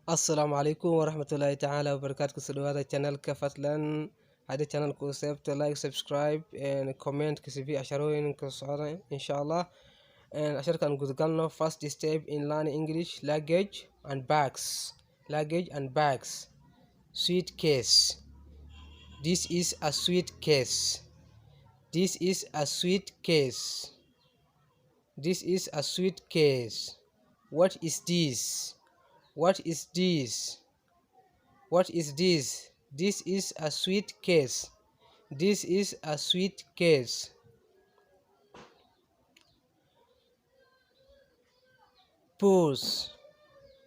السلام عليكم ورحمة الله تعالى وبركاته. كسر هذا channel كفتلان هذا channel كوسبت like subscribe and comment كسبي عشرين كسرنا إن شاء الله. and عشان كان قلنا first step in learning English luggage and bags. Suitcase. This is a suitcase. This is a suitcase. This is a suitcase. What is this? What is this? What is this? This is a suitcase. This is a suitcase. Purse.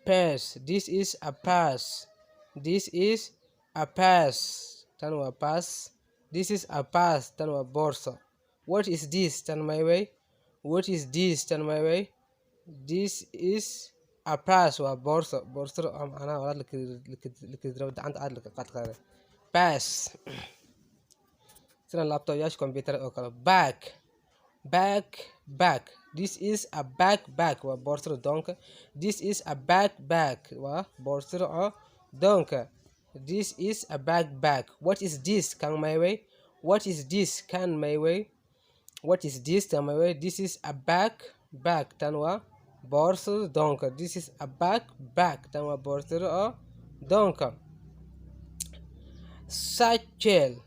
Purse. This is a purse. This is a purse. Tanwa purse. This is a purse. Tanwa borsa. What is this? Tan my way. What is this? Tan my way. This is a purse wa borsa. Borsa أنا ولا لك درود عند عاد لك قط قاري. Pass. سنة لابتوب ياش كمبيوتر أو كلا. Back. This is a backpack wa borsa donka. This is a backpack wa borsa donka. This is a backpack. What is this? Can my way? What is this? Can my way? What is this? Can my way? This is a backpack. Tanwa borsa donka. This is a backpack. Tanwa borsa donka. Satchel.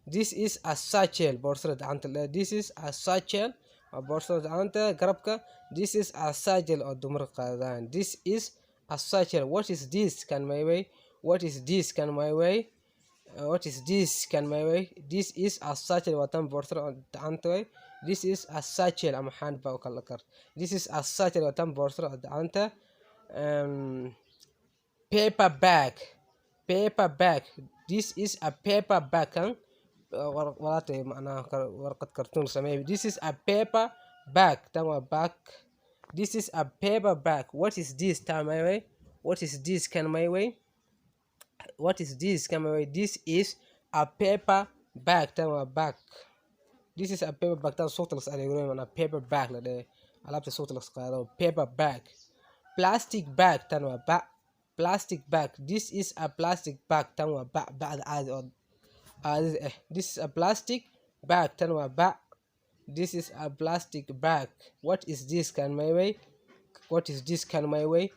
This is a satchel. Borsa anta. This is a satchel. Borsa anta garabka. This is a satchel or dumrqa. This is a satchel. What is this? Can my way? What is this? Can my way? What is this? Can my way? This is a satchel. Watan borsa anta. This is a satchel. I'm hand ba kalakar. This is a satchel. Watan borsa anta. Paper bag. This is a paper bag. ورقة معنا ورقة كرتون سميه. This is a paper bag. تمام bag. This is a paper bag. What is this? Can my way? What is this? Can my way? What is this? Can my way? This is a paper bag. تمام bag. This is a paper bag. تمام صوت الصقر يقولون أنا paper bag لده علبت صوت الصقر. Paper bag. Plastic bag. تمام plastic bag. This is a plastic bag. تمام بعد عاد this is a plastic bag. Tanwa ba. This is a plastic bag. What is this? Can my way? What is this? Can my way?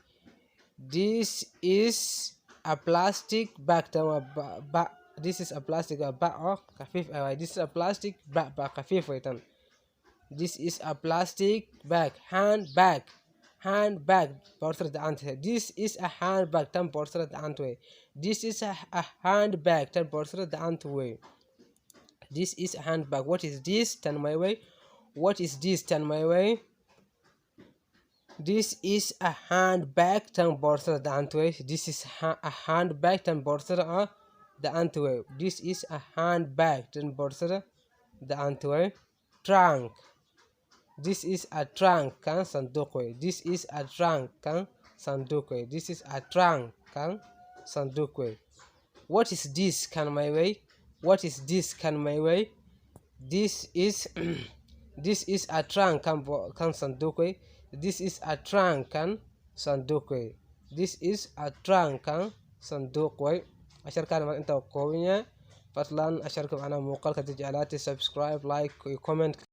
This is a plastic bag. Tanwa ba. This is a plastic bag. Oh, kafif. This is a plastic bag. Ba kafif waitan. This is a plastic bag. Handbag. Portrait ante. This is a handbag. Tan portrait ante. This is a handbag. Tan portrait ante. This is a handbag. What is this? Tan my way. What is this? Tan my way. This is a handbag. Tan portrait ante. This is a handbag. Tan portrait ante. This is a handbag. Tan portrait ante. Trunk. This is a trunk kan sandukwe. This is a trunk kan sandukwe. This is a trunk kan sandukwe. What is this? Can my way? What is this? Can my way? This is this is a trunk kan sandukwe. This is a trunk kan sandukwe. This is a trunk kan sandukwe. أشارك أنا أنت وقوية. فضلا أشارك معنا مقال كتجعلاتي subscribe like comment.